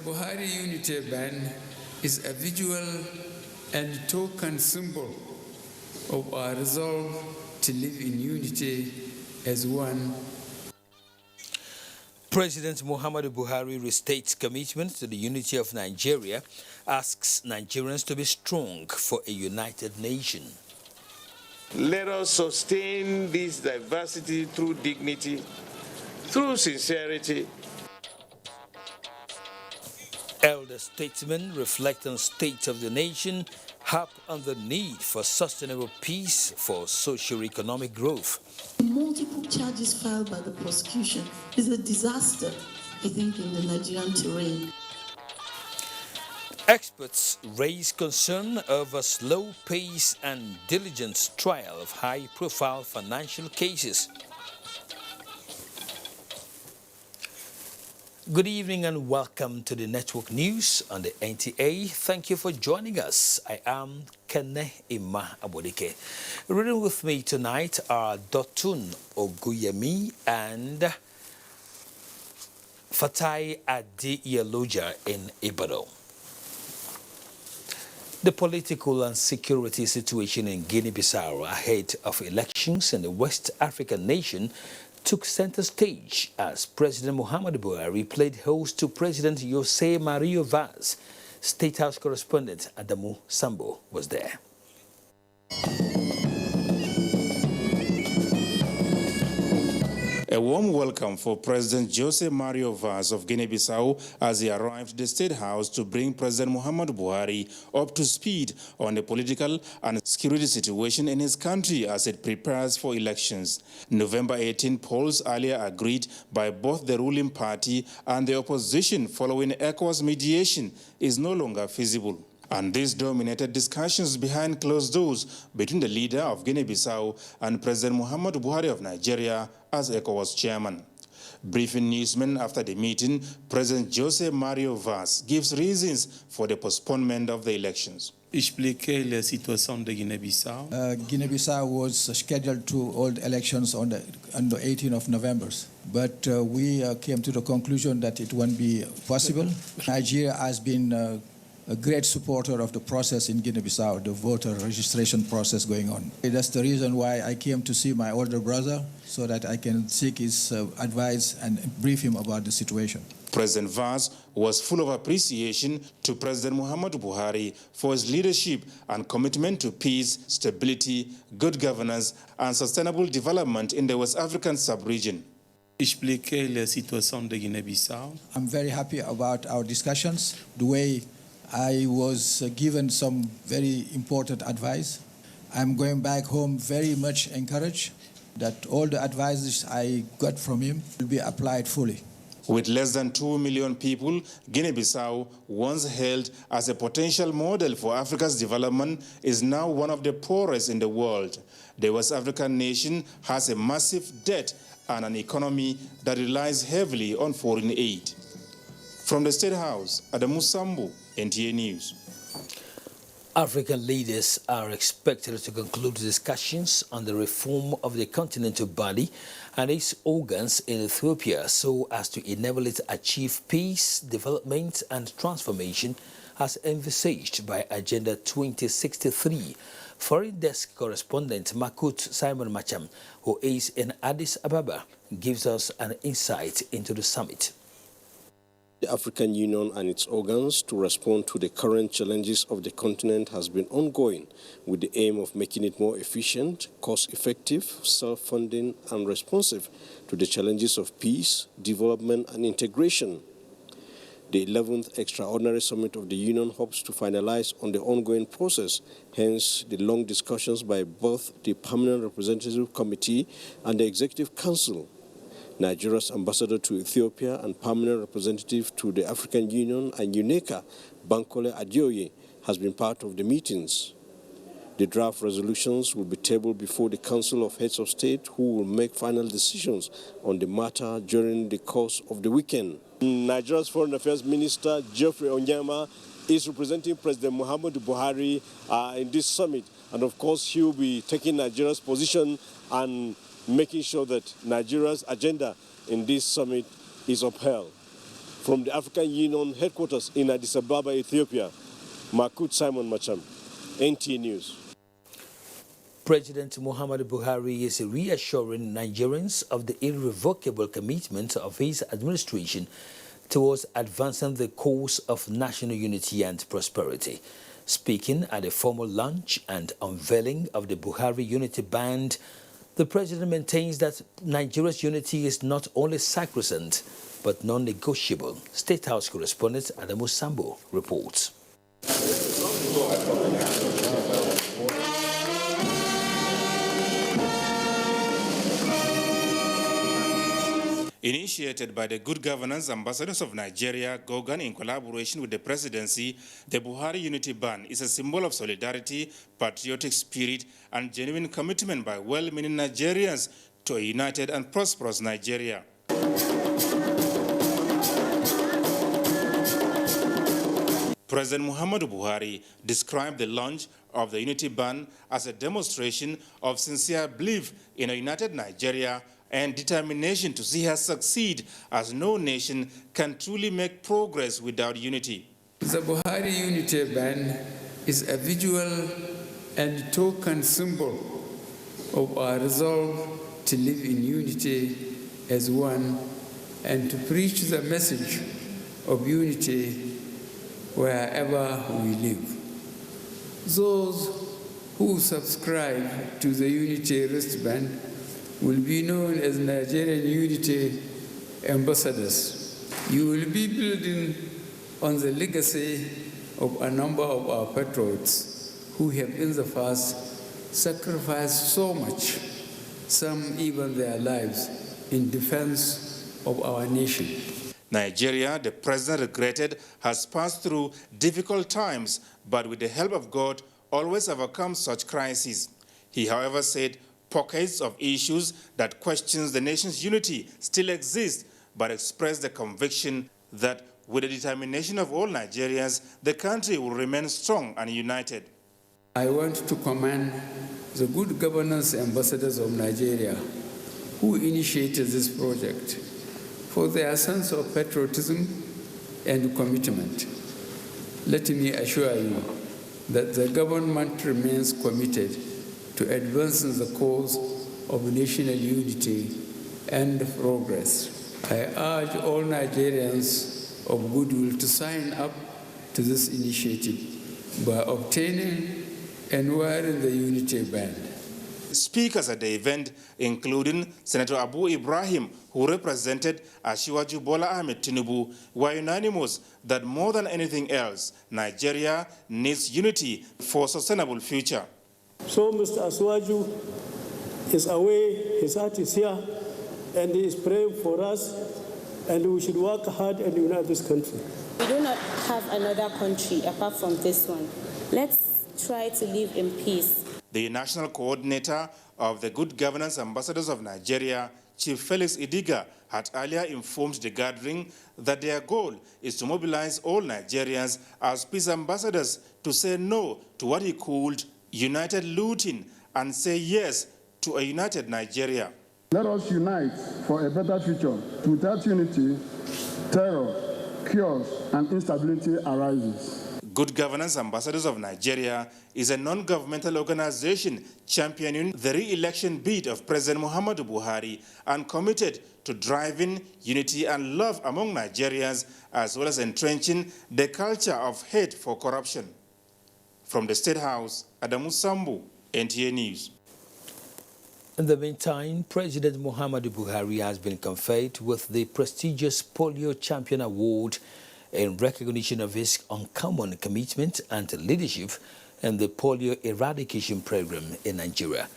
Buhari unity band is a visual and token symbol of our resolve to live in unity as one. President Muhammadu Buhari restates commitment to the unity of Nigeria, asks Nigerians to be strong for a united nation. Let us sustain this diversity through dignity, through sincerity. Elder statesmen reflect on state of the nation, harp on the need for sustainable peace for socio-economic growth. Multiple charges filed by the prosecution is a disaster, I think, in the Nigerian terrain. Experts raise concern over slow pace and diligent trial of high-profile financial cases. Good evening and welcome to the Network News on the NTA. Thank you for joining us. I am Kene Ima Abodike. Reading with me tonight are Dotun Oguyemi and Fatai Adi-Yeloja in Ibadan. The political and security situation in Guinea-Bissau ahead of elections in the West African nation took center stage as President Muhammadu Buhari played host to President Jose Mario Vaz. State House correspondent Adamu Sambo was there. A warm welcome for President Jose Mario Vaz of Guinea-Bissau as he arrived at the State House to bring President Muhammadu Buhari up to speed on the political and security situation in his country as it prepares for elections. November 18 polls earlier agreed by both the ruling party and the opposition following ECOWAS mediation is no longer feasible. And this dominated discussions behind closed doors between the leader of Guinea-Bissau and President Muhammadu Buhari of Nigeria as ECOWAS chairman. Briefing newsmen after the meeting, President Jose Mario Vaz gives reasons for the postponement of the elections. Expliquer la situation de Guinea-Bissau. Guinea-Bissau was scheduled to hold elections on the 18th of November, but we came to the conclusion that it won't be possible. Nigeria has been a great supporter of the process in Guinea-Bissau, the voter registration process going on. That's the reason why I came to see my older brother, so that I can seek his advice and brief him about the situation. President Vaz was full of appreciation to President Muhammadu Buhari for his leadership and commitment to peace, stability, good governance, and sustainable development in the West African sub-region. Expliquer la situation de Guinea-Bissau. I'm very happy about our discussions, the way I was given some very important advice. I'm going back home very much encouraged that all the advices I got from him will be applied fully. With less than 2 million people, Guinea-Bissau, once held as a potential model for Africa's development, is now one of the poorest in the world. The West African nation has a massive debt and an economy that relies heavily on foreign aid. From the State House, Adamu Sambu, NTA News. African leaders are expected to conclude discussions on the reform of the continental body and its organs in Ethiopia so as to enable it to achieve peace, development and transformation as envisaged by Agenda 2063. Foreign Desk correspondent Makut Simon Macham, who is in Addis Ababa, gives us an insight into the summit. The African Union and its organs to respond to the current challenges of the continent has been ongoing with the aim of making it more efficient, cost-effective, self-funding and responsive to the challenges of peace, development and integration. The 11th Extraordinary Summit of the Union hopes to finalize on the ongoing process, hence the long discussions by both the Permanent Representative Committee and the Executive Council. Nigeria's ambassador to Ethiopia and permanent representative to the African Union and UNECA, Bankole Adeoye, has been part of the meetings. The draft resolutions will be tabled before the Council of Heads of State, who will make final decisions on the matter during the course of the weekend. Nigeria's Foreign Affairs Minister, Geoffrey Onyema, is representing President Muhammadu Buhari in this summit. And of course, he will be taking Nigeria's position and making sure that Nigeria's agenda in this summit is upheld. From the African Union headquarters in Addis Ababa, Ethiopia, Makut Simon Macham, NTA News. President Muhammadu Buhari is reassuring Nigerians of the irrevocable commitment of his administration towards advancing the cause of national unity and prosperity. Speaking at a formal launch and unveiling of the Buhari Unity Band, the president maintains that Nigeria's unity is not only sacrosanct, but non-negotiable. State House correspondent Adamu Sambo reports. Initiated by the Good Governance Ambassadors of Nigeria, GOGAN, in collaboration with the presidency, the Buhari Unity Band is a symbol of solidarity, patriotic spirit, and genuine commitment by well-meaning Nigerians to a united and prosperous Nigeria. President Muhammadu Buhari described the launch of the Unity Band as a demonstration of sincere belief in a united Nigeria and determination to see her succeed, as no nation can truly make progress without unity. The Buhari Unity Band is a visual and token symbol of our resolve to live in unity as one and to preach the message of unity wherever we live. Those who subscribe to the Unity wristband will be known as Nigerian Unity Ambassadors. You will be building on the legacy of a number of our patriots who have in the past sacrificed so much, some even their lives, in defense of our nation. Nigeria, the president regretted, has passed through difficult times, but with the help of God, always overcomes such crises. He, however, said pockets of issues that questions the nation's unity still exist, but expressed the conviction that with the determination of all Nigerians, the country will remain strong and united. I want to commend the Good Governance Ambassadors of Nigeria who initiated this project for their sense of patriotism and commitment. Let me assure you that the government remains committed to advancing the cause of national unity and progress. I urge all Nigerians of goodwill to sign up to this initiative by obtaining and wearing the Unity Band. Speakers at the event, including Senator Abu Ibrahim, who represented Asiwaju Bola Ahmed Tinubu, were unanimous that more than anything else, Nigeria needs unity for a sustainable future. So Mr. Asiwaju is away, his heart is here, and he is praying for us, and we should work hard and unite this country. We do not have another country apart from this one. Let's try to live in peace. The national coordinator of the Good Governance Ambassadors of Nigeria, Chief Felix Idiga, had earlier informed the gathering that their goal is to mobilize all Nigerians as peace ambassadors to say no to what he called united looting and say yes to a united Nigeria. Let us unite for a better future. Without unity, terror, chaos, and instability arises. Good Governance Ambassadors of Nigeria is a non-governmental organization championing the re-election bid of President Muhammadu Buhari and committed to driving unity and love among Nigerians, as well as entrenching the culture of hate for corruption. From the State House, Adamu Sambu, NTA News. In the meantime, President Muhammadu Buhari has been conferred with the prestigious Polio Champion Award in recognition of his uncommon commitment and leadership in the polio eradication program in Nigeria.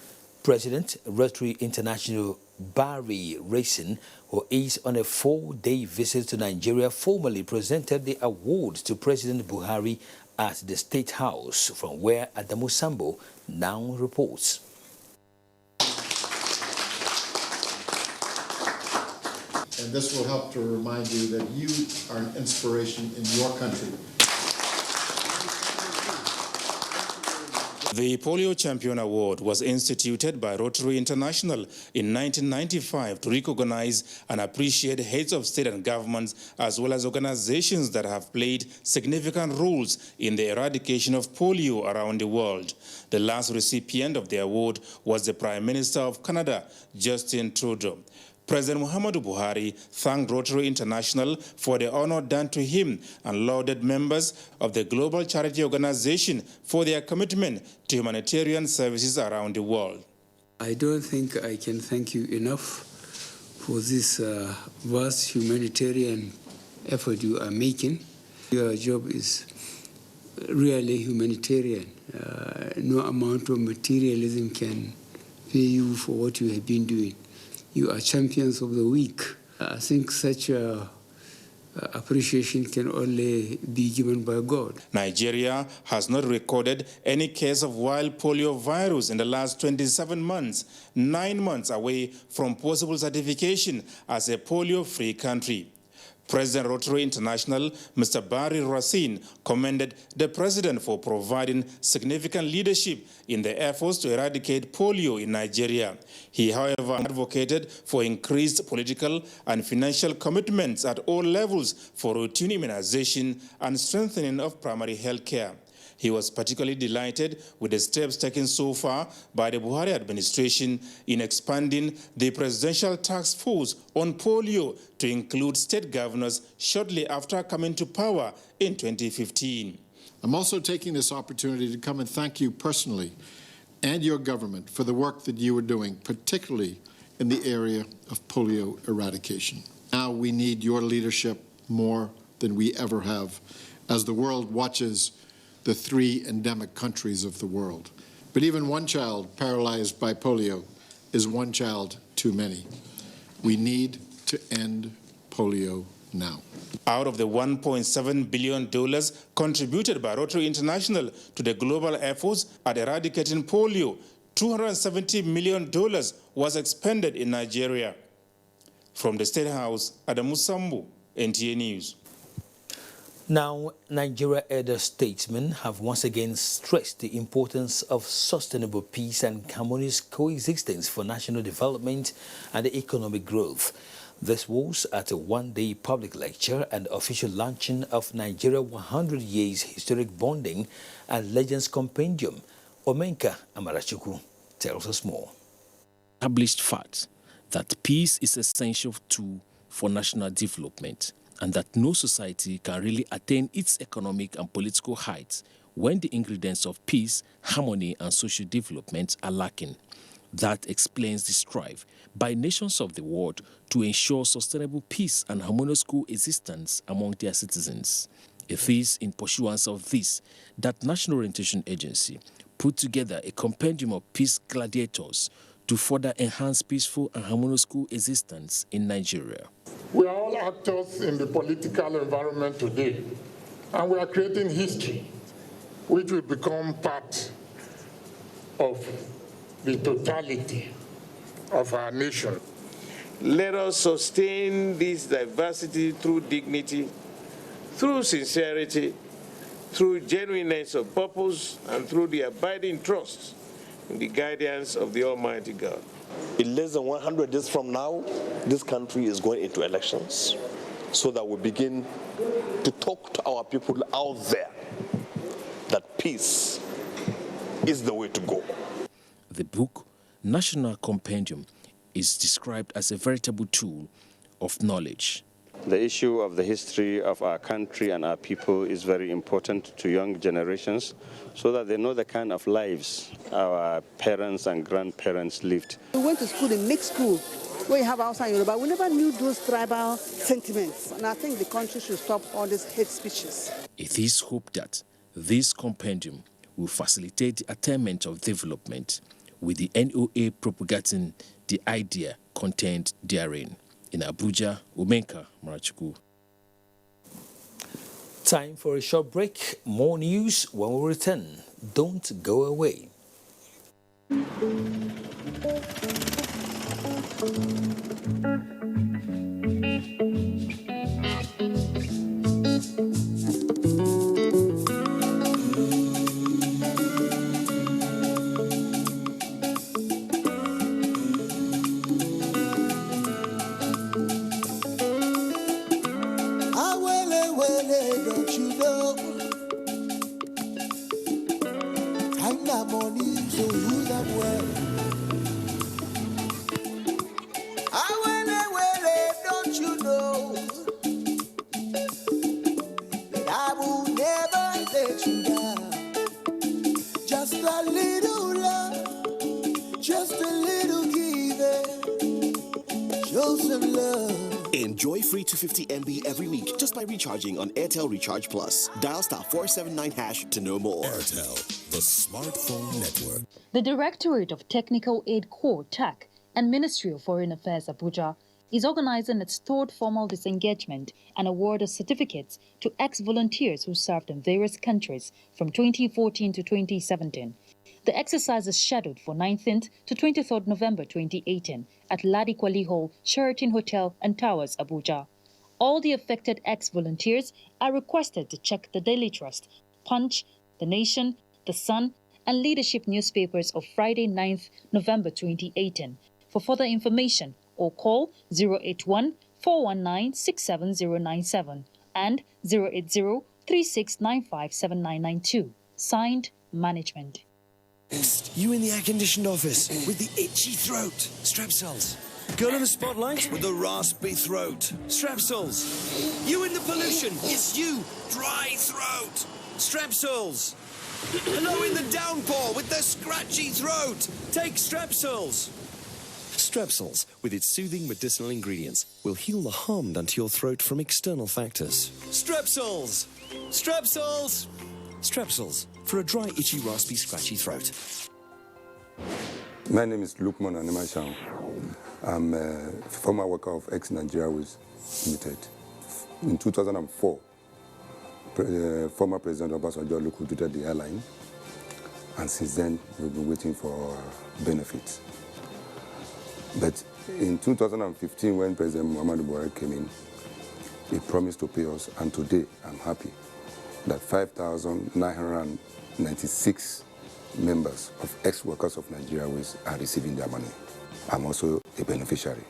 President Rotary International Barry Racing, who is on a 4-day visit to Nigeria, formally presented the award to President Buhari at the State House, from where Adamu Sambo now reports. And this will help to remind you that you are an inspiration in your country. The Polio Champion Award was instituted by Rotary International in 1995 to recognize and appreciate heads of state and governments as well as organizations that have played significant roles in the eradication of polio around the world. The last recipient of the award was the Prime Minister of Canada, Justin Trudeau. President Muhammadu Buhari thanked Rotary International for the honor done to him and lauded members of the global charity organization for their commitment to humanitarian services around the world. I don't think I can thank you enough for this vast humanitarian effort you are making. Your job is really humanitarian. No amount of materialism can pay you for what you have been doing. You are champions of the weak. I think such appreciation can only be given by God. Nigeria has not recorded any case of wild polio virus in the last 27 months, 9 months away from possible certification as a polio-free country. President Rotary International, Mr. Barry Racine, commended the president for providing significant leadership in the efforts to eradicate polio in Nigeria. He, however, advocated for increased political and financial commitments at all levels for routine immunization and strengthening of primary health care. He was particularly delighted with the steps taken so far by the Buhari administration in expanding the Presidential Task Force on Polio to include state governors shortly after coming to power in 2015. I'm also taking this opportunity to come and thank you personally and your government for the work that you are doing, particularly in the area of polio eradication. Now we need your leadership more than we ever have as the world watches the 3 endemic countries of the world. But even one child paralyzed by polio is one child too many. We need to end polio now. Out of the $1.7 billion contributed by Rotary International to the global efforts at eradicating polio, $270 million was expended in Nigeria. From the State House, Adamu Sambu, NTA News. Now, Nigeria elder statesmen have once again stressed the importance of sustainable peace and harmonious coexistence for national development and economic growth. This was at a one-day public lecture and official launching of Nigeria 100 Years Historic Bonding and Legends Compendium. Omenka Amarachuku tells us more. Established fact that peace is essential tool for national development, and that no society can really attain its economic and political heights when the ingredients of peace, harmony, and social development are lacking. That explains the strive by nations of the world to ensure sustainable peace and harmonious coexistence among their citizens. It is in pursuance of this that National Orientation Agency put together a compendium of peace gladiators to further enhance peaceful and harmonious coexistence in Nigeria. We are all actors in the political environment today, and we are creating history which will become part of the totality of our nation. Let us sustain this diversity through dignity, through sincerity, through genuineness of purpose, and through the abiding trust in the guidance of the Almighty God. In less than 100 days from now, this country is going into elections, so that we begin to talk to our people out there that peace is the way to go. The book, National Compendium, is described as a veritable tool of knowledge. The issue of the history of our country and our people is very important to young generations so that they know the kind of lives our parents and grandparents lived. We went to school in mixed school where you have outside Yoruba. We never knew those tribal sentiments, and I think the country should stop all these hate speeches. It is hoped that this compendium will facilitate the attainment of development, with the NOA propagating the idea contained therein. In Abuja, Omenka Marachuku. Time for a short break. More news when we return. Don't go away. some love. Enjoy free 250 MB every week just by recharging on Airtel Recharge Plus. Dial *479# to know more. Airtel, the smartphone network. The Directorate of Technical Aid Corps, TAC, and Ministry of Foreign Affairs, Abuja, is organizing its third formal disengagement and award of certificates to ex-volunteers who served in various countries from 2014 to 2017. The exercise is scheduled for 19th to 23rd November 2018 at Ladi Kwali Hall, Sheraton Hotel and Towers, Abuja. All the affected ex-volunteers are requested to check the Daily Trust, Punch, The Nation, The Sun, and Leadership newspapers of Friday 9th November 2018 for further information, or call 081-419-67097 and 080-3695-7992. Signed, Management. You in the air-conditioned office with the itchy throat. Strepsils. Girl in the spotlight with the raspy throat. Strepsils. You in the pollution. It's you. Dry throat. Strepsils. Hello in the downpour with the scratchy throat. Take Strepsils. Strepsils, with its soothing medicinal ingredients, will heal the harm done to your throat from external factors. Strepsils. Strepsils. Strepsils, for a dry, itchy, raspy, scratchy throat. My name is Lukman Animashan. I'm a former worker of ex-Nigeria Airways Limited. In 2004, former President Obasanjo liquidated the airline, and since then we've been waiting for benefits. But in 2015, when President Muhammadu Buhari came in, he promised to pay us, and today I'm happy that 5,996 members of ex-workers of Nigeria Airways are receiving their money. I'm also a beneficiary.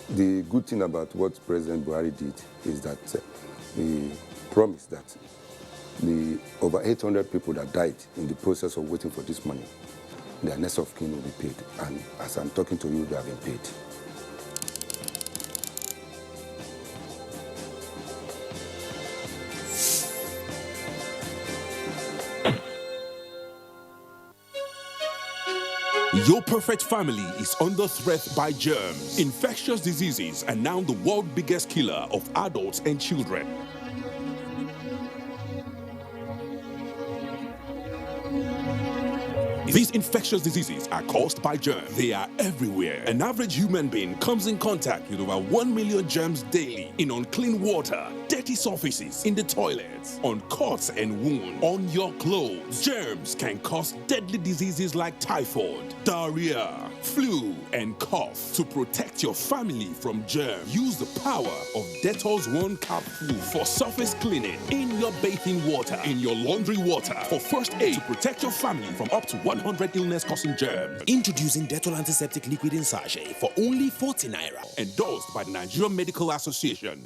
The good thing about what President Buhari did is that he promised that the over 800 people that died in the process of waiting for this money, their next of kin will be paid. And as I'm talking to you, they have been paid. Your perfect family is under threat by germs. Infectious diseases are now the world's biggest killer of adults and children. These infectious diseases are caused by germs. They are everywhere. An average human being comes in contact with over 1 million germs daily in unclean water, dirty surfaces, in the toilets, on cuts and wounds, on your clothes. Germs can cause deadly diseases like typhoid, diarrhea, flu, and cough. To protect your family from germs, use the power of Dettol's One Capful for surface cleaning in your bathing water, in your laundry water, for first aid to protect your family from up to 100 illness-causing germs. Introducing Dettol Antiseptic Liquid in Sachet for only 40 Naira. Endorsed by the Nigerian Medical Association.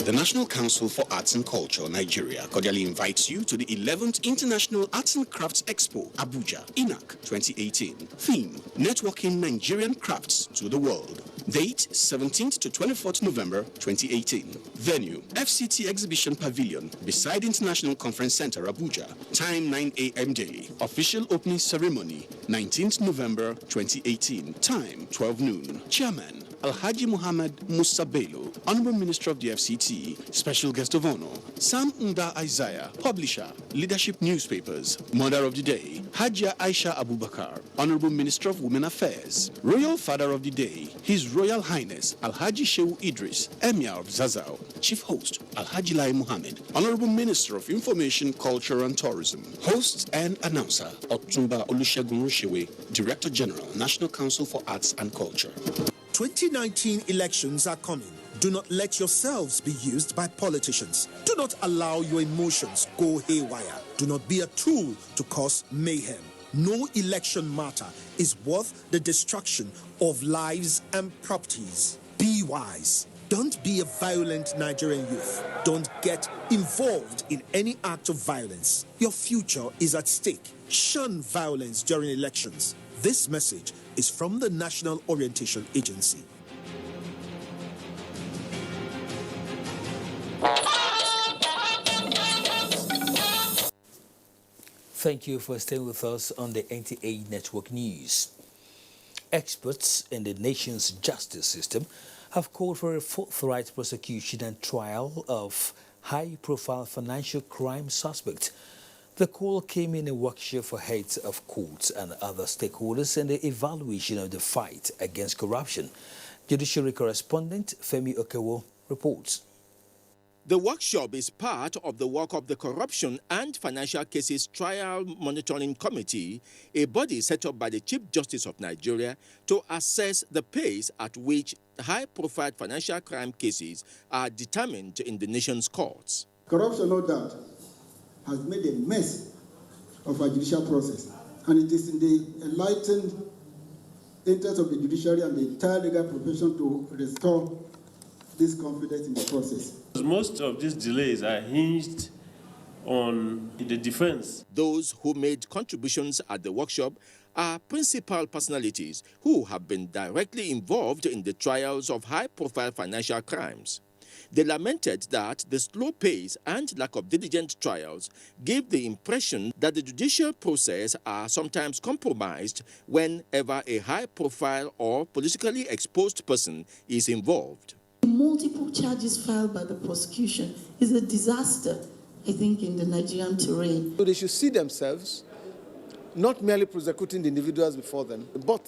The National Council for Arts and Culture, Nigeria, cordially invites you to the 11th International Arts and Crafts Expo, Abuja, INAC 2018. Theme, Networking Nigerian Crafts to the World. Date, 17th to 24th November 2018. Venue, FCT Exhibition Pavilion, beside International Conference Center, Abuja. Time, 9 a.m. daily. Official opening ceremony, 19th November 2018. Time, 12 noon. Chairman, Alhaji Muhammad Musa Bello, Honorable Minister of the FCT, Special Guest of Honor, Sam Nda Isaiah, Publisher, Leadership Newspapers, Mother of the Day, Hajia Aisha Abubakar, Honorable Minister of Women Affairs, Royal Father of the Day, His Royal Highness Alhaji Shehu Idris, Emir of Zazao, Chief Host Alhaji Lai Muhammad, Honorable Minister of Information, Culture and Tourism, Host and Announcer Otumba Olusegun Rushewe, Director General, National Council for Arts and Culture. 2019 elections are coming. Do not let yourselves be used by politicians. Do not allow your emotions go haywire. Do not be a tool to cause mayhem. No election matter is worth the destruction of lives and properties. Be wise. Don't be a violent Nigerian youth. Don't get involved in any act of violence. Your future is at stake. Shun violence during elections. This message is from the National Orientation Agency. Thank you for staying with us on the NTA Network News. Experts in the nation's justice system have called for a forthright prosecution and trial of high-profile financial crime suspects. The call came in a workshop for heads of courts and other stakeholders in the evaluation of the fight against corruption. Judiciary correspondent Femi Okewo reports. The workshop is part of the work of the Corruption and Financial Cases Trial Monitoring Committee, a body set up by the Chief Justice of Nigeria to assess the pace at which high-profile financial crime cases are determined in the nation's courts. Corruption, no doubt, has made a mess of our judicial process, and it is in the enlightened interest of the judiciary and the entire legal profession to restore this confidence in the process. Most of these delays are hinged on the defense. Those who made contributions at the workshop are principal personalities who have been directly involved in the trials of high-profile financial crimes. They lamented that the slow pace and lack of diligent trials gave the impression that the judicial process are sometimes compromised whenever a high-profile or politically exposed person is involved. Multiple charges filed by the prosecution is a disaster, I think, in the Nigerian terrain. So they should see themselves not merely prosecuting the individuals before them, but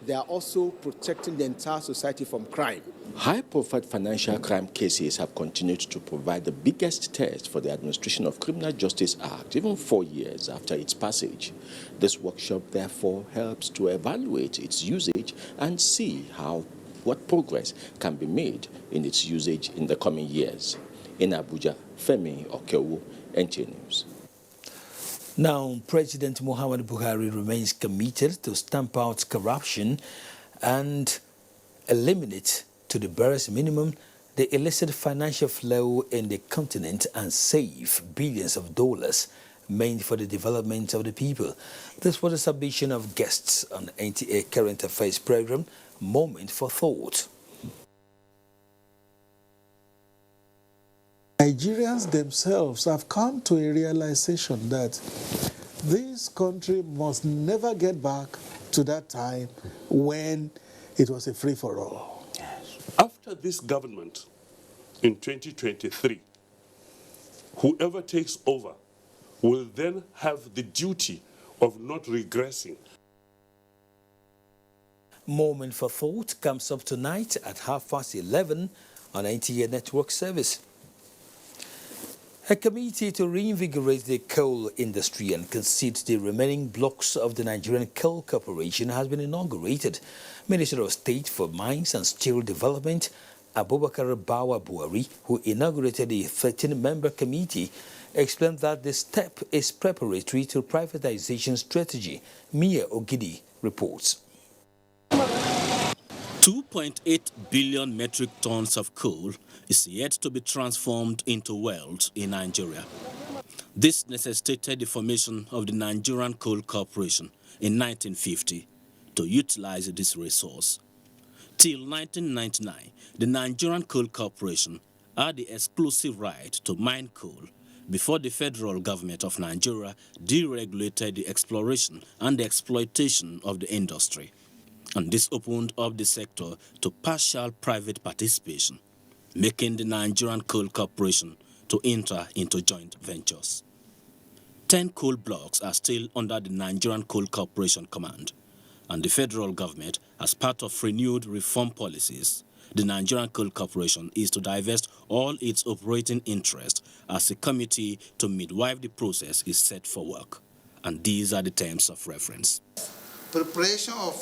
they are also protecting the entire society from crime. High-profile financial crime cases have continued to provide the biggest test for the administration of Criminal Justice Act, even 4 years after its passage. This workshop, therefore, helps to evaluate its usage and see what progress can be made in its usage in the coming years. In Abuja, Femi Okewo, NTA News. Now, President Muhammadu Buhari remains committed to stamp out corruption and eliminate to the barest minimum the illicit financial flow in the continent and save billions of dollars meant for the development of the people. This was a submission of guests on the NTA Current Affairs program, Moment for Thought. Nigerians themselves have come to a realization that this country must never get back to that time when it was a free-for-all. After this government in 2023, whoever takes over will then have the duty of not regressing. Moment for Thought comes up tonight at 11:30 on NTA Network Service. A committee to reinvigorate the coal industry and concede the remaining blocks of the Nigerian Coal Corporation has been inaugurated. Minister of State for Mines and Steel Development, Abubakar Bawa Buhari, who inaugurated the 13-member committee, explained that the step is preparatory to privatization strategy. Mia Ogidi reports. 2.8 billion metric tons of coal is yet to be transformed into wealth in Nigeria. This necessitated the formation of the Nigerian Coal Corporation in 1950 to utilize this resource. Till 1999, the Nigerian Coal Corporation had the exclusive right to mine coal before the federal government of Nigeria deregulated the exploration and the exploitation of the industry. And this opened up the sector to partial private participation, making the Nigerian Coal Corporation to enter into joint ventures. 10 coal blocks are still under the Nigerian Coal Corporation command, and the federal government, as part of renewed reform policies, the Nigerian Coal Corporation is to divest all its operating interest as a committee to midwife the process is set for work. And these are the terms of reference. Preparation of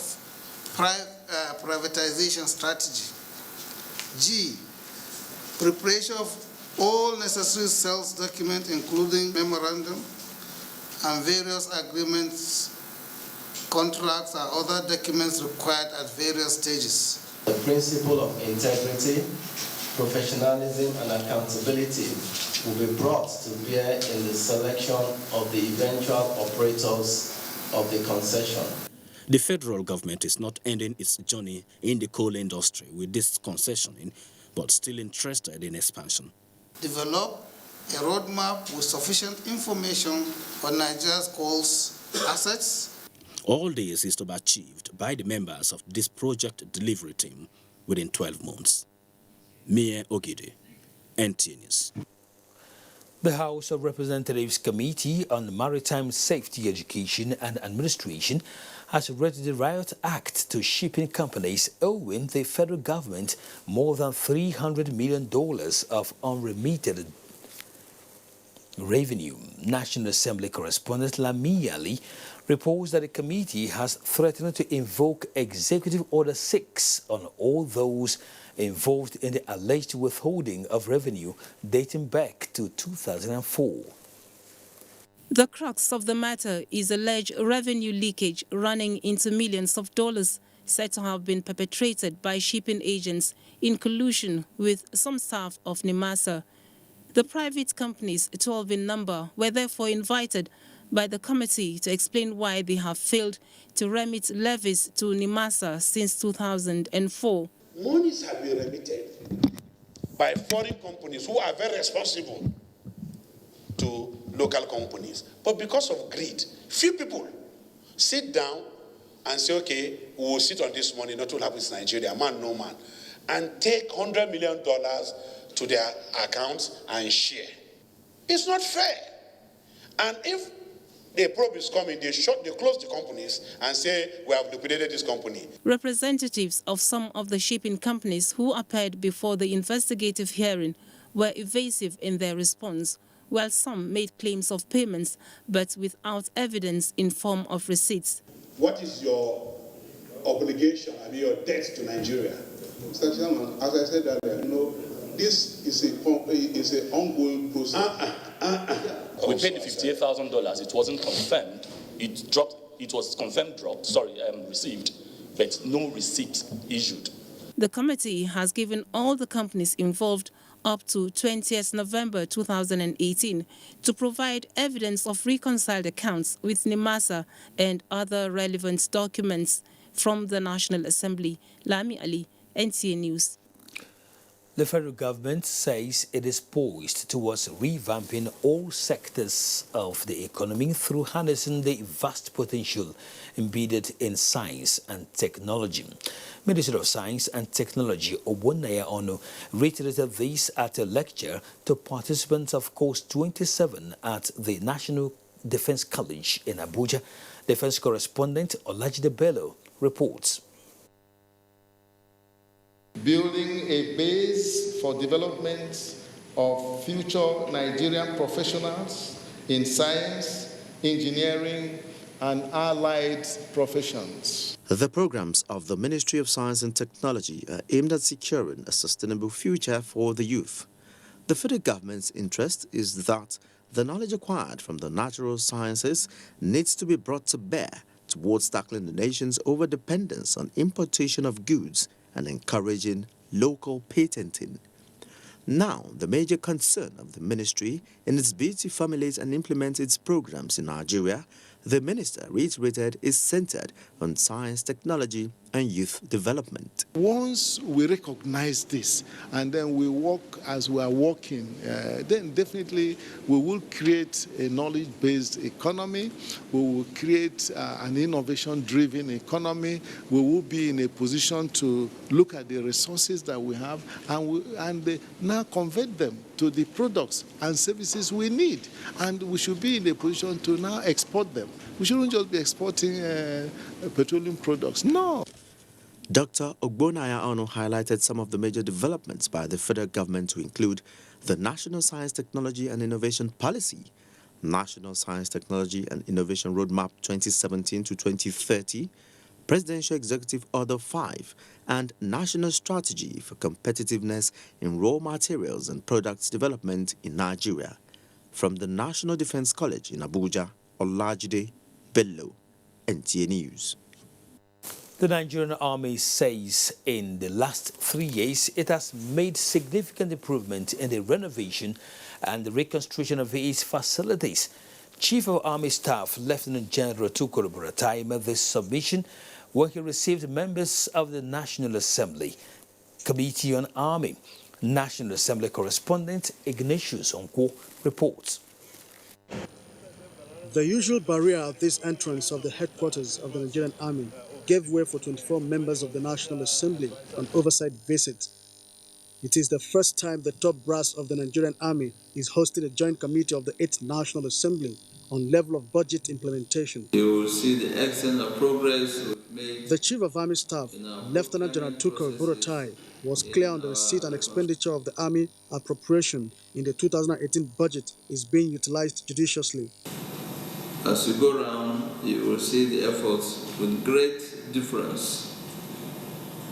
privatization strategy. G, preparation of all necessary sales documents, including memorandum and various agreements, contracts, and other documents required at various stages. The principle of integrity, professionalism, and accountability will be brought to bear in the selection of the eventual operators of the concession. The federal government is not ending its journey in the coal industry with this concession, but still interested in expansion. Develop a roadmap with sufficient information on Nigeria's coal assets. All this is to be achieved by the members of this project delivery team within 12 months. Mie Ogide, NTA News. The House of Representatives Committee on Maritime Safety, Education and Administration has read the Riot Act to shipping companies owing the federal government more than $300 million of unremitted revenue. National Assembly correspondent Lami Ali reports that the committee has threatened to invoke Executive Order 6 on all those involved in the alleged withholding of revenue dating back to 2004. The crux of the matter is alleged revenue leakage running into millions of dollars said to have been perpetrated by shipping agents in collusion with some staff of NIMASA. The private companies, 12 in number, were therefore invited by the committee to explain why they have failed to remit levies to NIMASA since 2004. Monies have been remitted by foreign companies who are very responsible to local companies. But because of greed, few people sit down and say, okay, we will sit on this money, not to happen in Nigeria, man, no man, and take $100 million to their accounts and share. It's not fair. And if the probe is coming, they close the companies and say, we have liquidated this company. Representatives of some of the shipping companies who appeared before the investigative hearing were evasive in their response, while some made claims of payments, but without evidence in form of receipts. What is your obligation, your debt to Nigeria? Mr. Chairman, as I said earlier, this is an ongoing process. We paid the $58,000. It wasn't confirmed. It dropped. It was confirmed dropped. Received, but no receipt issued. The committee has given all the companies involved up to 20th November 2018 to provide evidence of reconciled accounts with NIMASA and other relevant documents from the National Assembly. Lami Ali, NTA News. The federal government says it is poised towards revamping all sectors of the economy through harnessing the vast potential embedded in science and technology. Minister of Science and Technology Obonaya Onu reiterated this at a lecture to participants of Course 27 at the National Defense College in Abuja. Defense correspondent Olajide Bello reports. Building a base for development of future Nigerian professionals in science, engineering, and allied professions. The programs of the Ministry of Science and Technology are aimed at securing a sustainable future for the youth. The federal government's interest is that the knowledge acquired from the natural sciences needs to be brought to bear towards tackling the nation's overdependence on importation of goods and encouraging local patenting. Now, the major concern of the ministry in its bid to formulate and implement its programs in Nigeria, the minister reiterated, is centered on science, technology, and youth development. Once we recognize this and then we work as we are working, then definitely we will create a knowledge-based economy, we will create an innovation-driven economy, we will be in a position to look at the resources that we have and now convert them to the products and services we need. And we should be in a position to now export them. We shouldn't just be exporting petroleum products. No. Dr. Ogbonaya Onu highlighted some of the major developments by the federal government to include the National Science, Technology and Innovation Policy, National Science, Technology and Innovation Roadmap 2017 to 2030, Presidential Executive Order 5, and National Strategy for Competitiveness in Raw Materials and Products Development in Nigeria. From the National Defense College in Abuja, Olajide Bello, NTA News. The Nigerian Army says in the last 3 years it has made significant improvement in the renovation and the reconstruction of its facilities. Chief of Army Staff Lieutenant General Tukuru Buratai made this submission when he received members of the National Assembly Committee on Army. National Assembly correspondent Ignatius Onko reports. The usual barrier at this entrance of the headquarters of the Nigerian Army gave way for 24 members of the National Assembly on oversight visit. It is the first time the top brass of the Nigerian Army is hosting a joint committee of the 8th National Assembly on level of budget implementation. You will see the extent of progress we've made. The Chief of Army Staff, Lieutenant General Tukur Buratai, was clear on the receipt and expenditure of the Army appropriation in the 2018 budget is being utilized judiciously. As you go around, you will see the efforts with great difference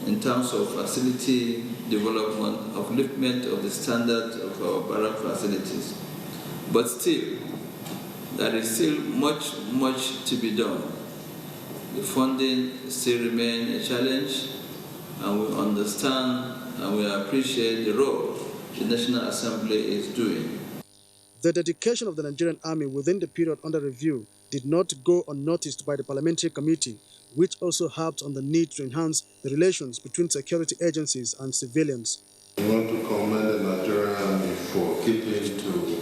in terms of facility development, upliftment of the standard of our barrack facilities. But still, there is still much to be done. The funding still remains a challenge, and we understand and we appreciate the role the National Assembly is doing. The dedication of the Nigerian Army within the period under review did not go unnoticed by the Parliamentary Committee, which also harped on the need to enhance the relations between security agencies and civilians. I want to commend the Nigerian Army for keeping to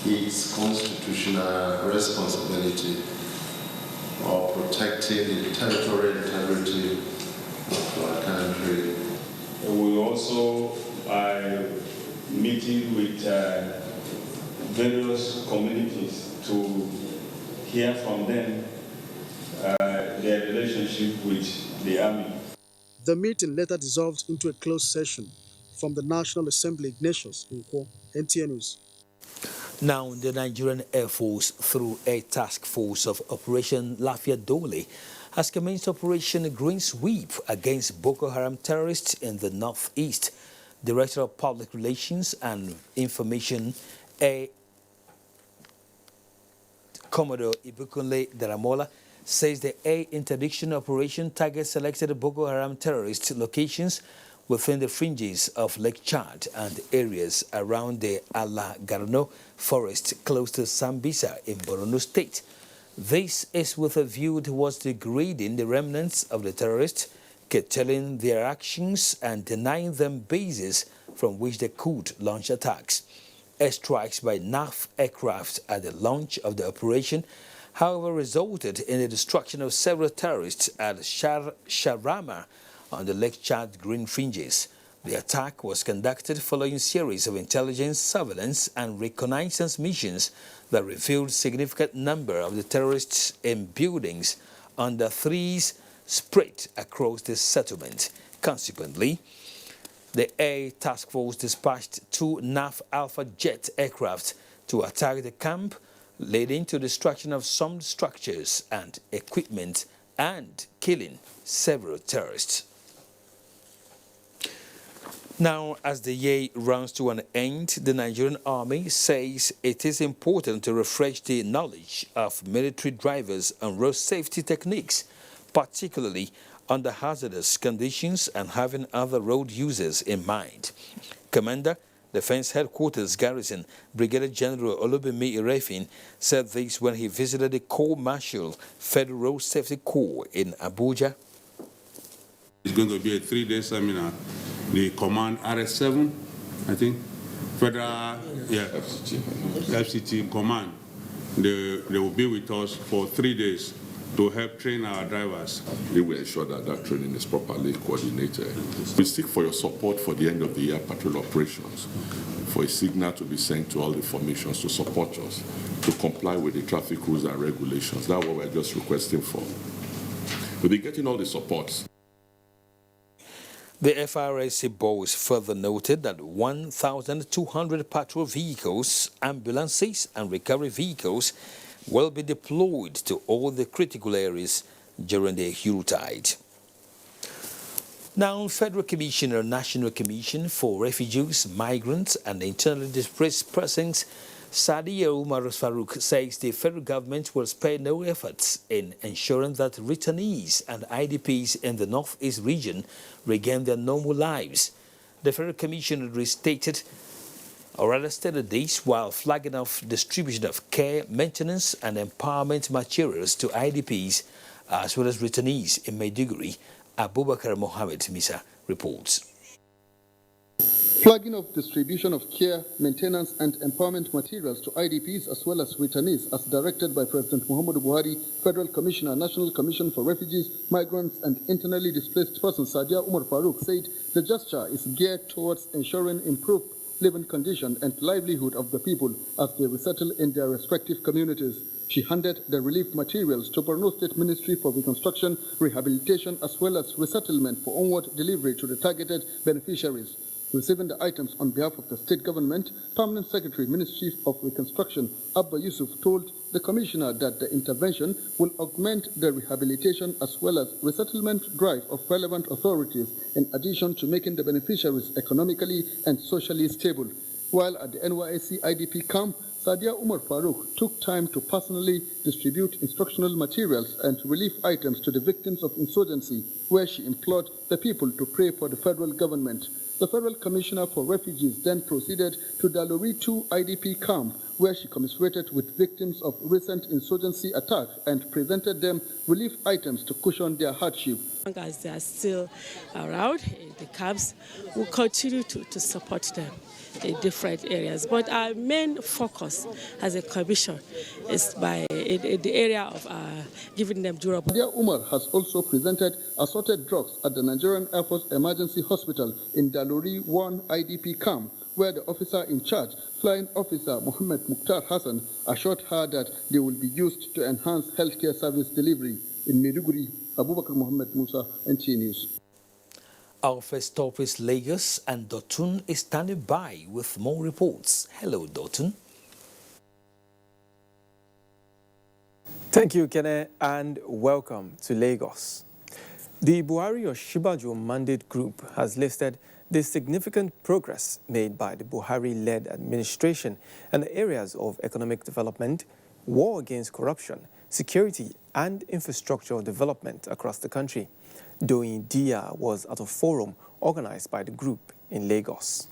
its constitutional responsibility of protecting the territorial integrity of our country. We also are meeting with various communities to hear from them their relationship with the Army. The meeting later dissolved into a closed session. From the National Assembly, Ignatius Nkwo, NTN News. Now, the Nigerian Air Force, through a task force of Operation Lafia Dole, has commenced Operation Green Sweep against Boko Haram terrorists in the northeast. Director of Public Relations and Information, Commodore Ibukunle Daramola, says the air interdiction operation targets selected Boko Haram terrorist locations within the fringes of Lake Chad and areas around the Alagarno forest close to Sambisa in Borno State. This is with a view towards degrading the remnants of the terrorists, curtailing their actions and denying them bases from which they could launch attacks. Airstrikes by NAF aircraft at the launch of the operation, however, resulted in the destruction of several terrorists at Sharama on the Lake Chad green fringes. The attack was conducted following a series of intelligence, surveillance and reconnaissance missions that revealed significant number of the terrorists in buildings under trees spread across the settlement. Consequently, the Air Task Force dispatched 2 NAF Alpha jet aircraft to attack the camp, leading to destruction of some structures and equipment and killing several terrorists. Now, as the year runs to an end, the Nigerian Army says it is important to refresh the knowledge of military drivers on road safety techniques, particularly under hazardous conditions and having other road users in mind. Commander, Defense Headquarters Garrison, Brigadier General Olubimi Irefin, said this when he visited the Corps Marshal Federal Road Safety Corps in Abuja. It's going to be a 3-day seminar. The command RS7, I think, Federal FCT command, they will be with us for 3 days to help train our drivers. We will ensure that that training is properly coordinated. We seek for your support for the end of the year patrol operations, for a signal to be sent to all the formations to support us, to comply with the traffic rules and regulations. That's what we're just requesting for. We'll be getting all the supports. The FRSC boss further noted that 1,200 patrol vehicles, ambulances and recovery vehicles will be deployed to all the critical areas during the Yuletide. Now, Federal Commissioner, National Commission for Refugees, Migrants and Internally Displaced Persons, Sadia Umar Farouk, says the federal government will spare no efforts in ensuring that returnees and IDPs in the Northeast region regain their normal lives. The Federal Commissioner restated, or rather stated this, while flagging off distribution of care, maintenance and empowerment materials to IDPs as well as returnees in Maiduguri. Abubakar Mohammed Misa reports. Flagging of distribution of care, maintenance, and empowerment materials to IDPs as well as returnees as directed by President Muhammadu Buhari, Federal Commissioner, National Commission for Refugees, Migrants, and Internally Displaced Persons, Sadia Umar Farouk, said the gesture is geared towards ensuring improved living condition and livelihood of the people as they resettle in their respective communities. She handed the relief materials to Borno State Ministry for Reconstruction, Rehabilitation, as well as resettlement for onward delivery to the targeted beneficiaries. Receiving the items on behalf of the state government, Permanent Secretary, Ministry of Reconstruction, Abba Yusuf, told the Commissioner that the intervention will augment the rehabilitation as well as resettlement drive of relevant authorities, in addition to making the beneficiaries economically and socially stable. While at the NYSC IDP camp, Sadia Umar Farouk took time to personally distribute instructional materials and relief items to the victims of insurgency, where she implored the people to pray for the federal government. The Federal Commissioner for Refugees then proceeded to Dalori 2 IDP camp, where she commiserated with victims of recent insurgency attack and presented them relief items to cushion their hardship. As they are still around in the camps, we'll continue to support them in different areas. But our main focus as a commission is in the area of giving them durable. Sadia Umar has also presented assorted drugs at the Nigerian Air Force Emergency Hospital in Dalori 1 IDP camp, where the officer in charge, Flying Officer Mohammed Mukhtar Hassan, assured her that they will be used to enhance healthcare service delivery. In Maiduguri, Abubakar Mohammed Musa, NTA News. Our first stop is Lagos, and Dotun is standing by with more reports. Hello, Dotun. Thank you, Kene, and welcome to Lagos. The Buhari Osinbajo Mandate Group has listed the significant progress made by the Buhari-led administration in the areas of economic development, war against corruption, security, and infrastructure development across the country. Doyin Dia was at a forum organized by the group in Lagos.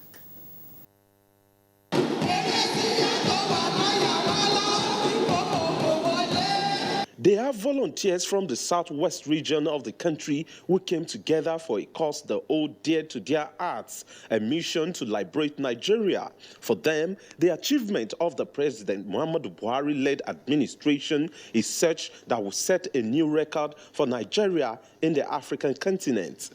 They are volunteers from the southwest region of the country who came together for a cause they hold dear to their hearts, a mission to liberate Nigeria. For them, the achievement of the President Muhammadu Buhari-led administration is such that will set a new record for Nigeria in the African continent.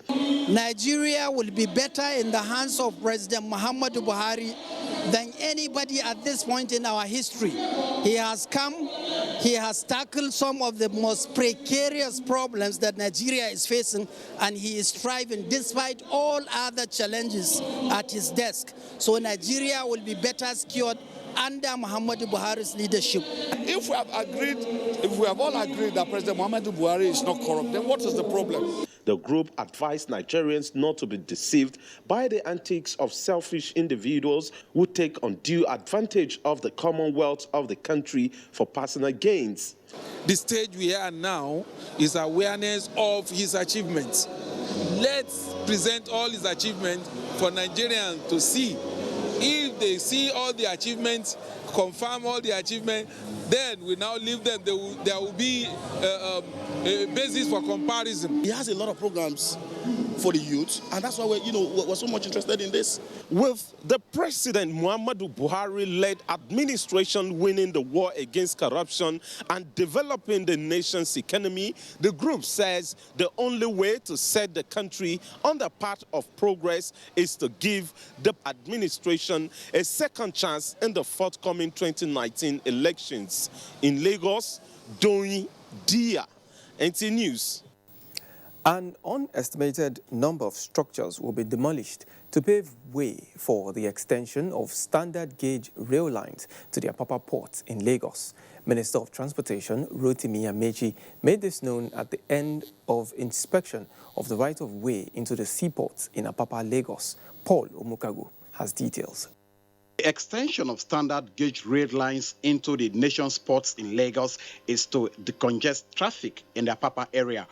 Nigeria will be better in the hands of President Muhammadu Buhari than anybody at this point in our history. He has come, he has tackled some of the most precarious problems that Nigeria is facing, and he is striving despite all other challenges at his desk. So Nigeria will be better secured under Muhammadu Buhari's leadership. If we have all agreed that President Muhammadu Buhari is not corrupt, then what is the problem? The group advised Nigerians not to be deceived by the antics of selfish individuals who take undue advantage of the commonwealth of the country for personal gains. The stage we are now is awareness of his achievements. Let's present all his achievements for Nigerians to see. If they see all the achievements, confirm all the achievements, then we now leave them. There will be a basis for comparison. He has a lot of programs for the youth, and that's why we're so much interested in this. With the President Muhammadu Buhari-led administration winning the war against corruption and developing the nation's economy, the group says the only way to set the country on the path of progress is to give the administration a second chance in the forthcoming 2019 elections. In Lagos, Doyin Dia, NT News. An unestimated number of structures will be demolished to pave way for the extension of standard gauge rail lines to the Apapa port in Lagos. Minister of Transportation Rotimi Amechi made this known at the end of inspection of the right-of-way into the seaport in Apapa, Lagos. Paul Omukago has details. The extension of standard gauge rail lines into the nation's ports in Lagos is to decongest traffic in the Apapa area.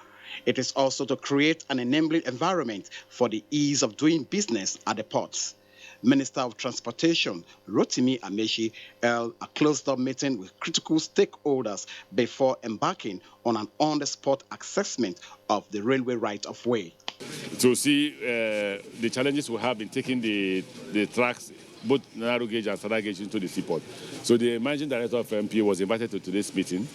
It is also to create an enabling environment for the ease of doing business at the ports. Minister of Transportation Rotimi Amechi held a closed-door meeting with critical stakeholders before embarking on an on-the-spot assessment of the railway right-of-way. to see the challenges we have in taking the tracks, both narrow gauge and standard gauge, into the seaport. So the managing director of MPA was invited to today's meeting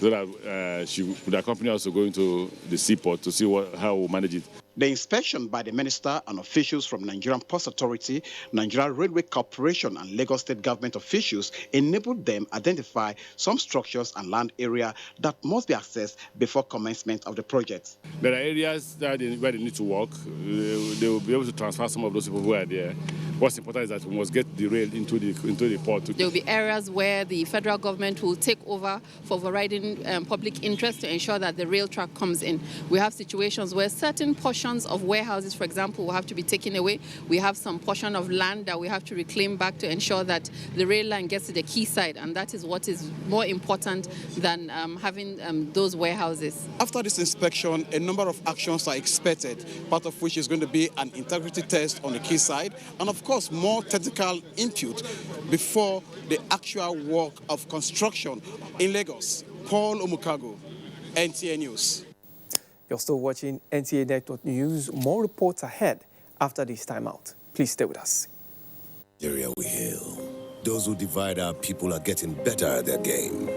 so that she would accompany us to go into the seaport to see how we'll manage it. The inspection by the minister and officials from Nigerian Ports Authority, Nigeria Railway Corporation and Lagos State government officials enabled them identify some structures and land area that must be accessed before commencement of the project. There are areas where they need to work. They will be able to transfer some of those people who are there. What's important is that we must get the rail into the port. There will be areas where the federal government will take over for overriding public interest to ensure that the rail track comes in. We have situations where certain portions of warehouses, for example, will have to be taken away. We have some portion of land that we have to reclaim back to ensure that the rail line gets to the quayside, and that is what is more important than having those warehouses. After this inspection, a number of actions are expected, part of which is going to be an integrity test on the quayside, and of course more technical input before the actual work of construction in Lagos. Paul Omukago, NTA News. You're still watching NTA Network News. More reports ahead after this timeout. Please stay with us. Nigeria we hail. Those who divide our people are getting better at their game.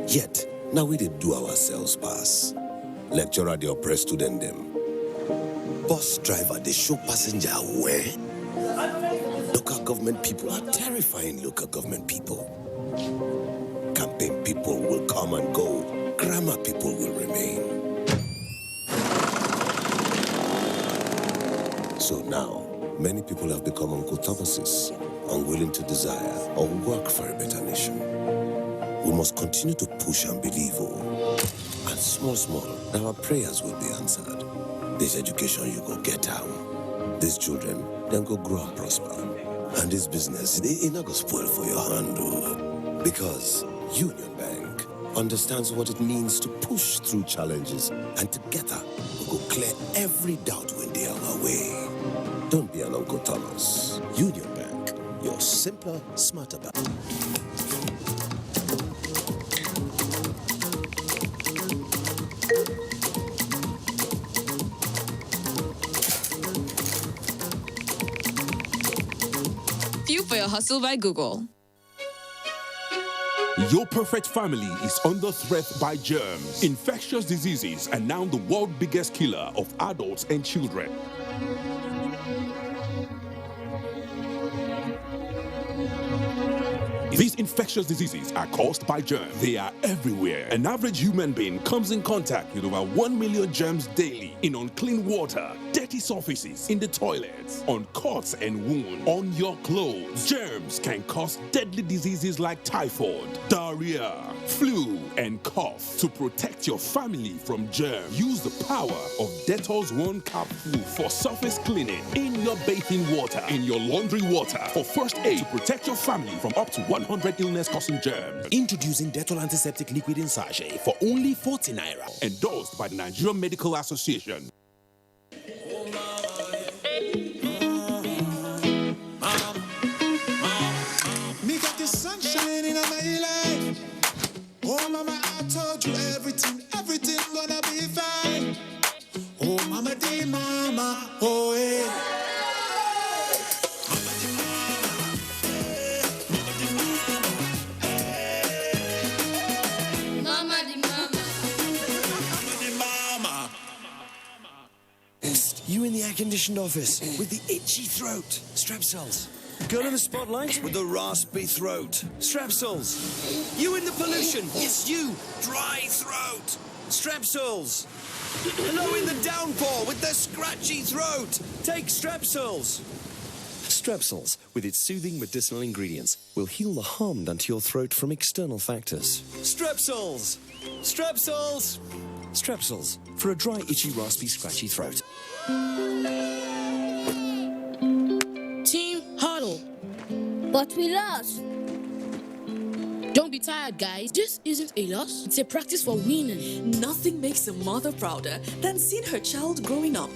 Yet, now we did do ourselves pass. Lecturer they oppress student them. Bus driver they show passenger where. Local government people are terrifying local government people. Campaign people will come and go. Grammar people will remain. So now, many people have become Uncle Thomases, unwilling to desire or work for a better nation. We must continue to push and believe, and small, now our prayers will be answered. This education you go get out. These children, then go grow and prosper. And this business, it not go spoil for your hand, because Union Bank understands what it means to push through challenges, and together we go clear every doubt when they are on our way. Don't be an Uncle Thomas. Union Bank, you're simpler, smarter bank. Fuel for your hustle by Google. Your perfect family is under threat by germs. Infectious diseases are now the world's biggest killer of adults and children. These infectious diseases are caused by germs. They are everywhere. An average human being comes in contact with over 1 million germs daily in unclean water, dirty surfaces, in the toilets, on cuts and wounds, on your clothes. Germs can cause deadly diseases like typhoid, diarrhea, flu, and cough. To protect your family from germs, use the power of Dettol's One Capful for surface cleaning in your bathing water, in your laundry water, for first aid to protect your family from up to 100 illness-causing germs. Introducing Dettol Antiseptic Liquid in Sachet for only 40 Naira. Endorsed by the Nigerian Medical Association. Me got the sunshine in my life. Oh mama, I told you everything gonna be fine. Oh mama, dear mama, oh yeah. You in the air-conditioned office with the itchy throat. Strepsils. Girl in the spotlight with the raspy throat. Strepsils. You in the pollution. Yes, you. Dry throat. Strepsils. Hello in the downpour with the scratchy throat. Take Strepsils. Strepsils, with its soothing medicinal ingredients, will heal the harm done to your throat from external factors. Strepsils. Strepsils. Strepsils, for a dry, itchy, raspy, scratchy throat. Team huddle. But we lost. Don't be tired, guys. This isn't a loss. It's a practice for winning. Nothing makes a mother prouder than seeing her child growing up.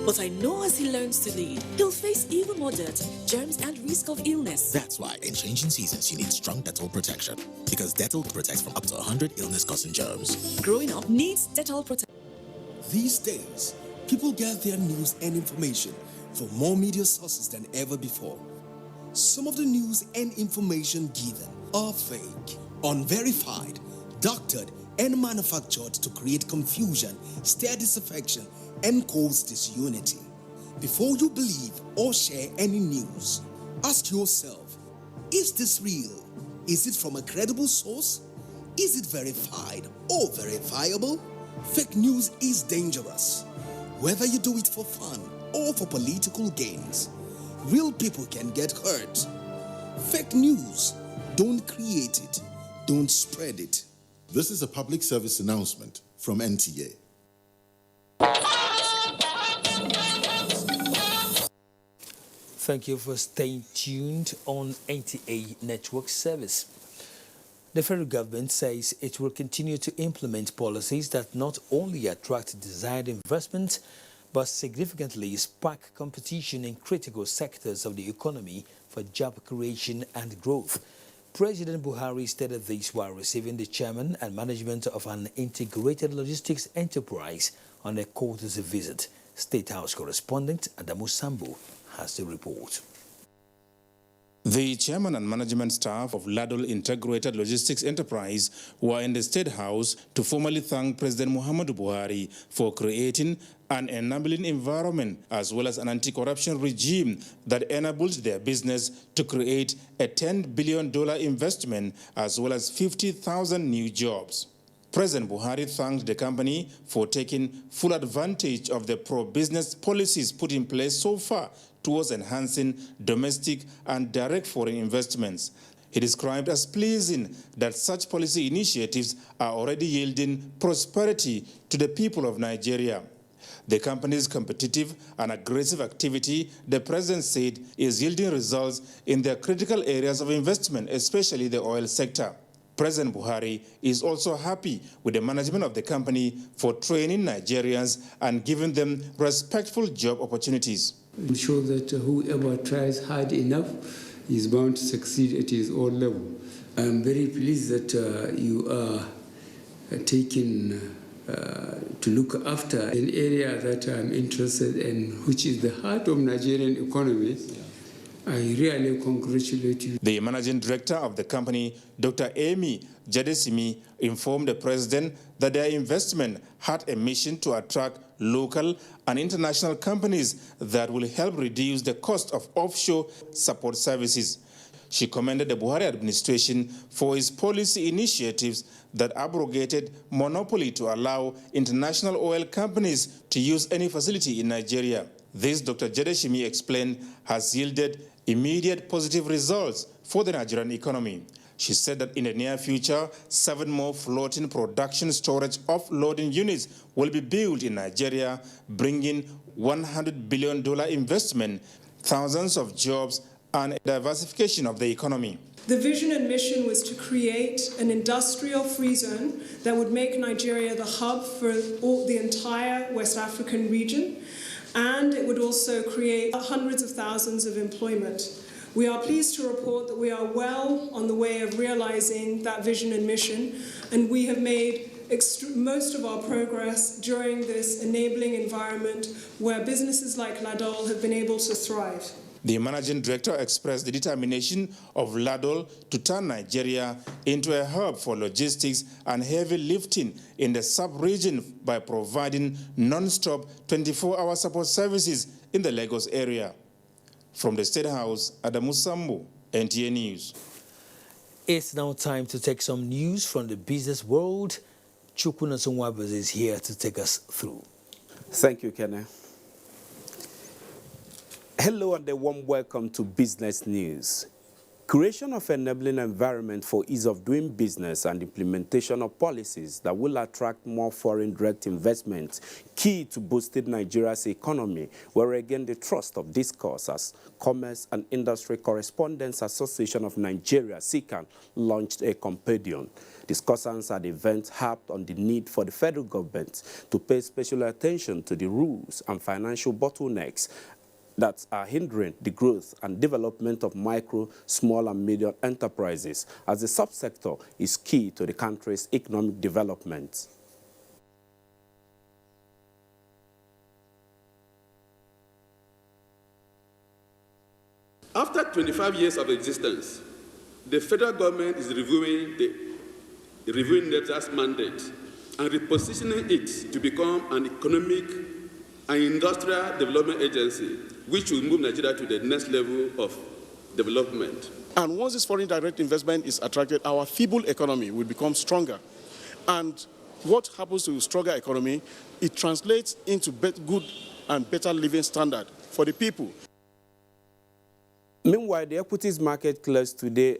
But I know as he learns to lead, he'll face even more dirt, germs, and risk of illness. That's why in changing seasons, you need strong Dettol protection. Because Dettol protects from up to 100 illness-causing germs. Growing up needs Dettol protection. These days, people get their news and information from more media sources than ever before. Some of the news and information given are fake, unverified, doctored, and manufactured to create confusion, stir disaffection, and cause disunity. Before you believe or share any news, ask yourself, is this real? Is it from a credible source? Is it verified or verifiable? Fake news is dangerous, whether you do it for fun or for political gains. Real people can get hurt. Fake news, don't create it, don't spread it. This is a public service announcement from NTA. Thank you for staying tuned on NTA Network Service. The federal government says it will continue to implement policies that not only attract desired investment, but significantly spark competition in critical sectors of the economy for job creation and growth. President Buhari stated this while receiving the chairman and management of an integrated logistics enterprise on a courtesy visit. State House correspondent Adamu Sambu has the report. The chairman and management staff of Ladol Integrated Logistics Enterprise were in the State House to formally thank President Muhammadu Buhari for creating an enabling environment as well as an anti-corruption regime that enabled their business to create a $10 billion investment as well as 50,000 new jobs. President Buhari thanked the company for taking full advantage of the pro-business policies put in place so far towards enhancing domestic and direct foreign investments. He described as pleasing that such policy initiatives are already yielding prosperity to the people of Nigeria. The company's competitive and aggressive activity, the president said, is yielding results in their critical areas of investment, especially the oil sector. President Buhari is also happy with the management of the company for training Nigerians and giving them respectful job opportunities. I'm sure that whoever tries hard enough is bound to succeed at his own level. I'm very pleased that you are taking to look after an area that I'm interested in, which is the heart of Nigerian economy. I really congratulate you. The managing director of the company, Dr. Amy Jadesimi, informed the president that their investment had a mission to attract local and international companies that will help reduce the cost of offshore support services. She commended the Buhari administration for its policy initiatives that abrogated monopoly to allow international oil companies to use any facility in Nigeria. This, Dr. Jadeshimi explained, has yielded immediate positive results for the Nigerian economy. She said that in the near future, 7 more floating production storage offloading units will be built in Nigeria, bringing $100 billion investment, thousands of jobs, and a diversification of the economy. The vision and mission was to create an industrial free zone that would make Nigeria the hub for the entire West African region, and it would also create hundreds of thousands of employment. We are pleased to report that we are well on the way of realizing that vision and mission, and we have made most of our progress during this enabling environment where businesses like Ladol have been able to thrive. The managing director expressed the determination of Ladol to turn Nigeria into a hub for logistics and heavy lifting in the sub-region by providing non-stop 24-hour support services in the Lagos area. From the State House, Adamu Sambu, NTA News. It's now time to take some news from the business world. Chukuna Sungwabas is here to take us through. Thank you, Kenneth. Hello and a warm welcome to Business News. Creation of an enabling environment for ease of doing business and implementation of policies that will attract more foreign direct investment, key to boosting Nigeria's economy, were again the thrust of discourse as Commerce and Industry Correspondents Association of Nigeria, SICAN, launched a compendium. Discussants at the event harped on the need for the federal government to pay special attention to the rules and financial bottlenecks that are hindering the growth and development of micro, small, and medium enterprises, as the subsector is key to the country's economic development. After 25 years of existence, the federal government is reviewing NEPSA's mandate and repositioning it to become an economic and industrial development agency, which will move Nigeria to the next level of development. And once this foreign direct investment is attracted, our feeble economy will become stronger. And what happens to a stronger economy? It translates into good and better living standard for the people. Meanwhile, the equities market closed today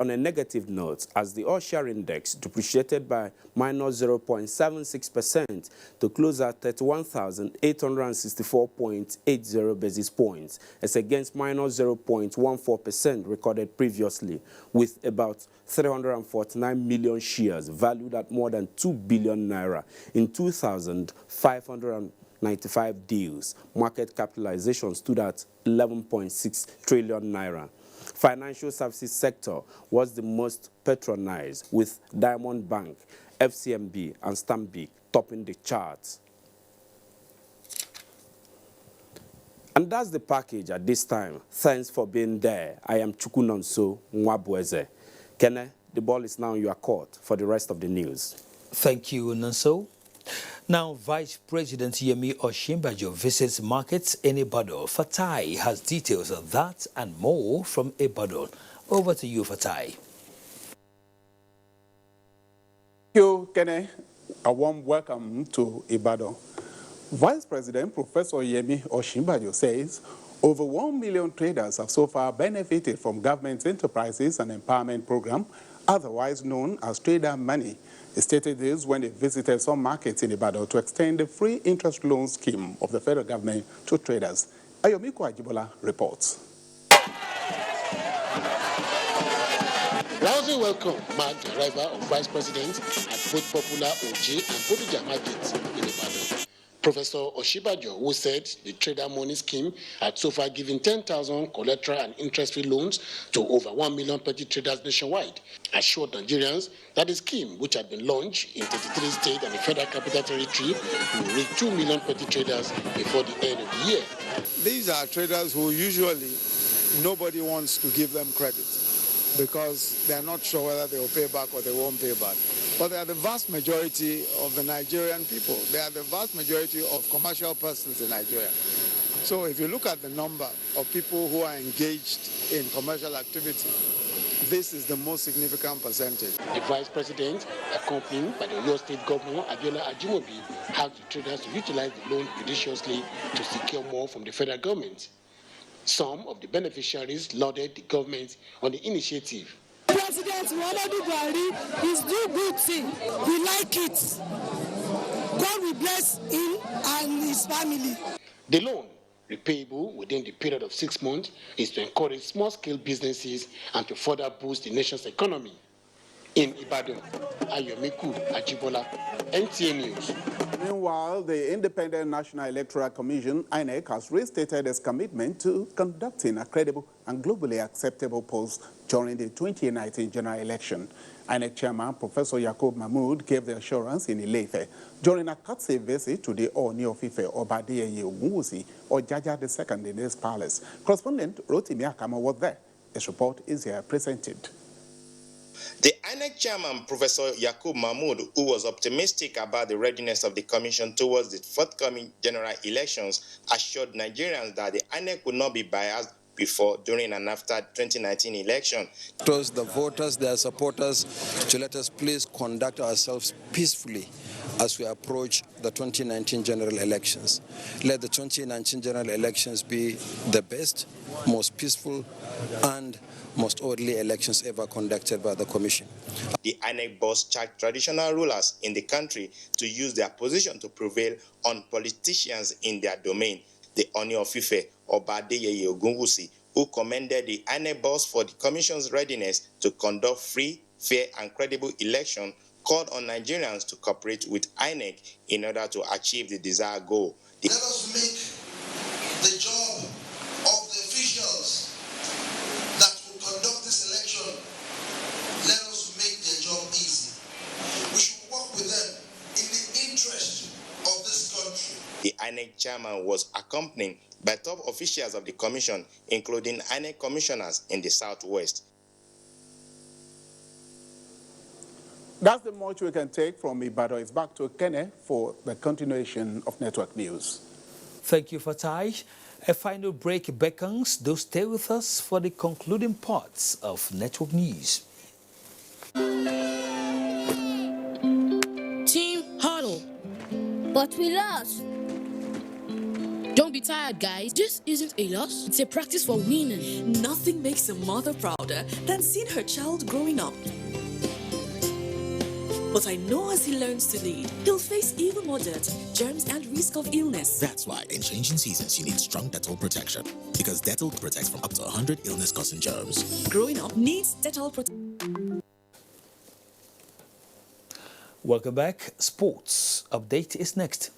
on a negative note as the all-share index depreciated by minus 0.76% to close at 31,864.80 basis points as against minus 0.14% recorded previously, with about 349 million shares valued at more than 2 billion naira in 2,595 deals. Market capitalization stood at 11.6 trillion naira. Financial services sector was the most patronized, with Diamond Bank, FCMB, and Stanbic topping the charts. And that's the package at this time. Thanks for being there. I am Chukunonso Nwabweze. Kene, the ball is now in your court for the rest of the news. Thank you, Nonso. Now, Vice President Yemi Osinbajo visits markets in Ibadan. Fatai has details of that and more from Ibadan. Over to you, Fatai. Thank you, Kene. A warm welcome to Ibadan. Vice President Professor Yemi Osinbajo says over 1 million traders have so far benefited from government enterprises and empowerment program, otherwise known as trader money. He stated this when he visited some markets in Ibadan to extend the free interest loan scheme of the federal government to traders. Ayomiko Ajibola reports. Rousing welcome marked the arrival of Vice President at both popular OJ and Bodija markets in Ibadan. Professor Osinbajo, who said the trader money scheme had so far given 10,000 collateral and interest-free loans to over 1 million petty traders nationwide, assured Nigerians that the scheme, which had been launched in 33 states and the Federal Capital Territory, will reach 2 million petty traders before the end of the year. These are traders who usually nobody wants to give them credit because they're not sure whether they will pay back or they won't pay back. But they are the vast majority of the Nigerian people. They are the vast majority of commercial persons in Nigeria. So if you look at the number of people who are engaged in commercial activity, this is the most significant percentage. The Vice President, accompanied by the Oyo State Governor Abiola Ajimobi, asked the traders to utilize the loan judiciously to secure more from the federal government. Some of the beneficiaries lauded the government on the initiative. President Muhammadu Buhari is doing good thing. We like it. God will bless him and his family. The loan, repayable within the period of 6 months, is to encourage small-scale businesses and to further boost the nation's economy. In Ibadan, Ayomiku Ajibola, NTA News. Meanwhile, the Independent National Electoral Commission, INEC, has restated its commitment to conducting a credible and globally acceptable polls during the 2019 general election. INEC Chairman Professor Yakub Mahmood gave the assurance in Ile-Ife during a courtesy visit to the Ooni of Ife Obadiyeye Ogunwusi Ojaja II in his palace. Correspondent Rotimi Akama was there. His report is here presented. The INEC chairman, Professor Yakub Mahmood, who was optimistic about the readiness of the commission towards the forthcoming general elections, assured Nigerians that the INEC would not be biased before, during, and after 2019 election. Trust the voters, their supporters, to let us please conduct ourselves peacefully as we approach the 2019 general elections. Let the 2019 general elections be the best, most peaceful, and most orderly elections ever conducted by the Commission. The INEC boss charged traditional rulers in the country to use their position to prevail on politicians in their domain. The Ooni of Ife, Obadiyeye Ogunwusi, who commended the INEC boss for the Commission's readiness to conduct free, fair, and credible election, called on Nigerians to cooperate with INEC in order to achieve the desired goal. Let us make the job of the officials that will conduct this election, let us make their job easy. We should work with them in the interest of this country. The INEC chairman was accompanied by top officials of the commission, including INEC commissioners in the Southwest. That's the much we can take from Ibadan. It's back to Kene for the continuation of Network News. Thank you, Fatai. A final break beckons. Do stay with us for the concluding parts of Network News. Team huddle. But we lost. Don't be tired, guys. This isn't a loss. It's a practice for winning. Nothing makes a mother prouder than seeing her child growing up. But I know as he learns to lead, he'll face even more dirt, germs, and risk of illness. That's why in changing seasons, you need strong Dettol protection. Because Dettol protects from up to 100 illness-causing germs. Growing up needs Dettol protection. Welcome back. Sports update is next.